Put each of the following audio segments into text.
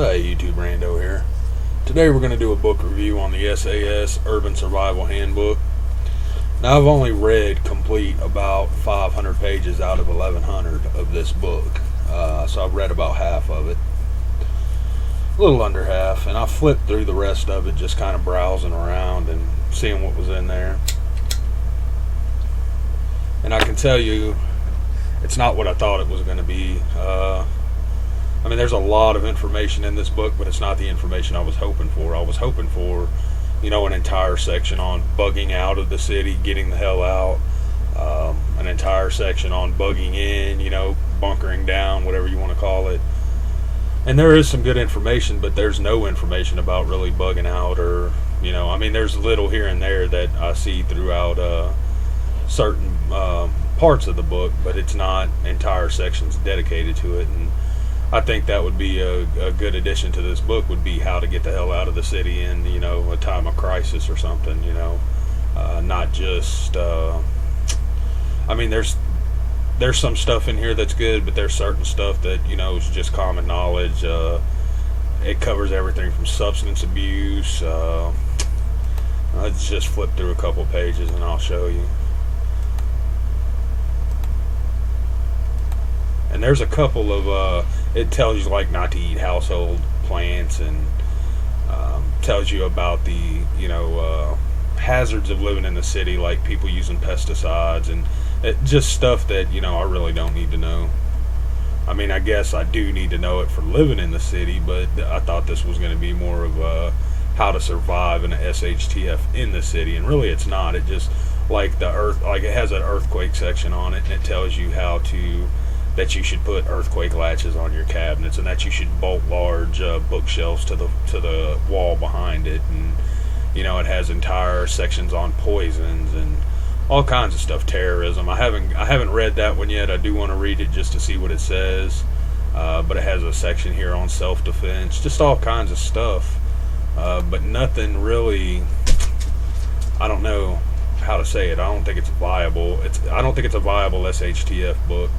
Hey YouTube, Rando here. Today we're going to do a book review on the SAS Urban Survival Handbook. Now I've only read complete about 500 pages out of 1100 of this book. So I've read about half of it. A little under half, and I flipped through the rest of it just kind of browsing around and seeing what was in there. And I can tell you, it's not what I thought it was going to be. There's a lot of information in this book, but it's not the information I was hoping for. I was hoping for, an entire section on bugging out of the city, getting the hell out, an entire section on bugging in, bunkering down, whatever you want to call it. And there is some good information, but there's no information about really bugging out or, there's little here and there that I see throughout certain parts of the book, but it's not entire sections dedicated to it. And I think that would be a good addition to this book, would be how to get the hell out of the city in, a time of crisis or something, not just, there's some stuff in here that's good, but there's certain stuff that, is just common knowledge. It covers everything from substance abuse. Let's just flip through a couple pages and I'll show you. And there's a couple of, it tells you like not to eat household plants, and tells you about the, hazards of living in the city, like people using pesticides and just stuff that, I really don't need to know. I guess I do need to know it for living in the city, but I thought this was going to be more of how to survive in a SHTF in the city, and really it's not. It just, like it has an earthquake section on it, and it tells you that you should put earthquake latches on your cabinets, and that you should bolt large bookshelves to the wall behind it, and it has entire sections on poisons and all kinds of stuff. Terrorism. I haven't read that one yet. I do want to read it just to see what it says, but it has a section here on self-defense, just all kinds of stuff, but nothing really. I don't know how to say it. I don't think it's viable. I don't think it's a viable SHTF book.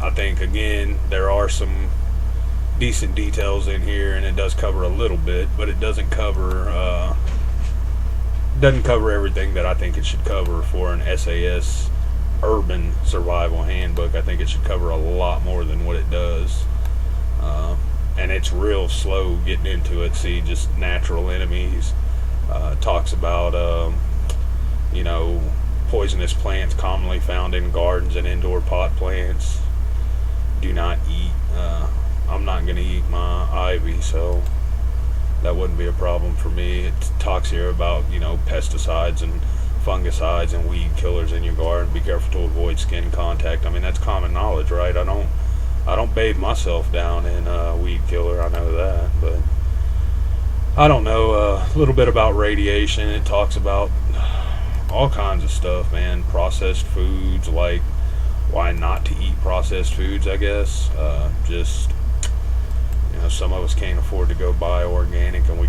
I think, again, there are some decent details in here, and it does cover a little bit, but it doesn't cover everything that I think it should cover for an SAS Urban Survival Handbook. I think it should cover a lot more than what it does, and it's real slow getting into it. See, just natural enemies. Talks about poisonous plants commonly found in gardens and indoor pot plants. Do not eat. I'm not going to eat my ivy, so that wouldn't be a problem for me. It talks here about, pesticides and fungicides and weed killers in your garden. Be careful to avoid skin contact. That's common knowledge, right? I don't bathe myself down in weed killer. I know that, but I don't know. A little bit about radiation. It talks about all kinds of stuff, man. Processed foods, like why not to eat processed foods, I guess. Some of us can't afford to go buy organic, and we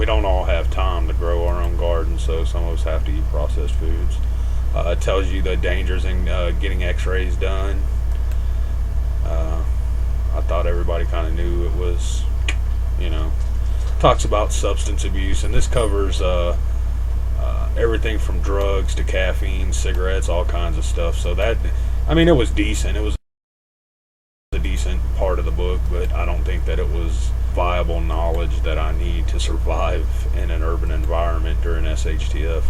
don't all have time to grow our own garden, so some of us have to eat processed foods. It tells you the dangers in getting x-rays done. I thought everybody kind of knew it was, talks about substance abuse, and this covers everything from drugs to caffeine, cigarettes, all kinds of stuff. So that, it was decent. It was a decent part of the book, but I don't think that it was viable knowledge that I need to survive in an urban environment during SHTF.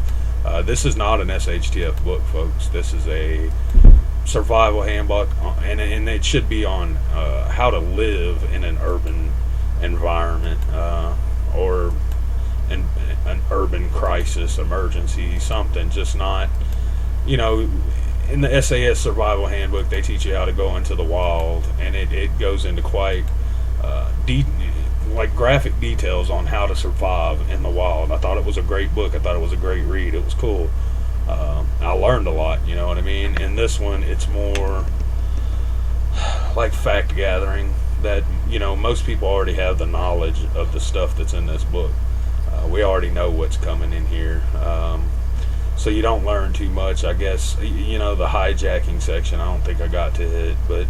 This is not an SHTF book, folks. This is a survival handbook, and it should be on how to live in an urban environment, or an urban crisis, emergency, something. Just not, in the SAS Survival Handbook, they teach you how to go into the wild, and it goes into quite graphic details on how to survive in the wild. I thought it was a great book. I thought it was a great read. It was cool. I learned a lot, you know what I mean? In this one, it's more like fact gathering, that, most people already have the knowledge of the stuff that's in this book. We already know what's coming in here, so you don't learn too much, I guess. The hijacking section, I don't think I got to it, but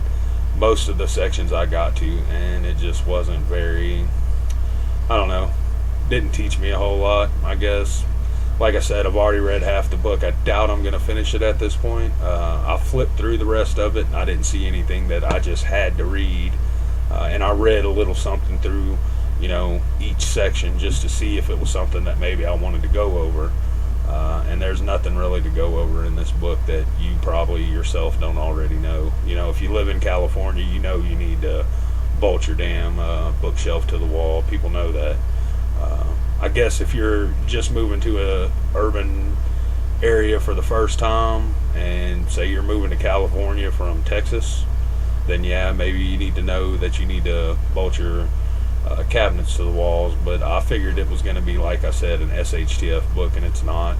most of the sections I got to, and it just wasn't very, I don't know, didn't teach me a whole lot, I guess. Like I said, I've already read half the book. I doubt I'm going to finish it at this point. I flipped through the rest of it, and I didn't see anything that I just had to read. And I read a little something through, each section just to see if it was something that maybe I wanted to go over. And there's nothing really to go over in this book that you probably yourself don't already know. If you live in California, you need to bolt your damn bookshelf to the wall. People know that. I guess if you're just moving to a urban area for the first time, and say you're moving to California from Texas, then yeah, maybe you need to know that you need to bolt your cabinets to the walls. But I figured it was going to be, like I said, an SHTF book, and it's not.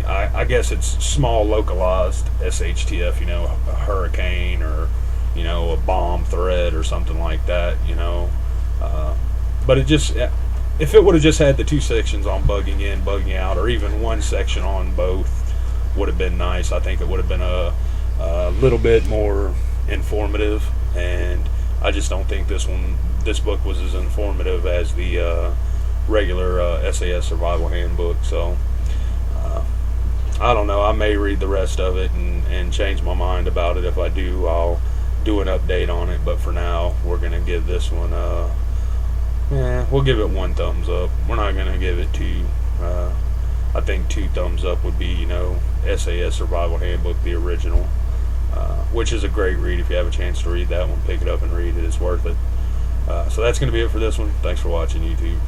I guess it's small localized SHTF, a hurricane or a bomb threat or something like that, but it just, if it would have just had the 2 sections on bugging in, bugging out, or even 1 section on both, would have been nice. I think it would have been a little bit more informative, and I just don't think this book was as informative as the regular SAS Survival Handbook. So I don't know. I may read the rest of it and change my mind about it. If I do, I'll do an update on it. But for now, we're going to give this one we'll give it 1 thumbs up. We're not going to give it 2. I think 2 thumbs up would be, SAS Survival Handbook, the original, which is a great read. If you have a chance to read that one, pick it up and read it. It's worth it. So that's going to be it for this one. Thanks for watching, YouTube.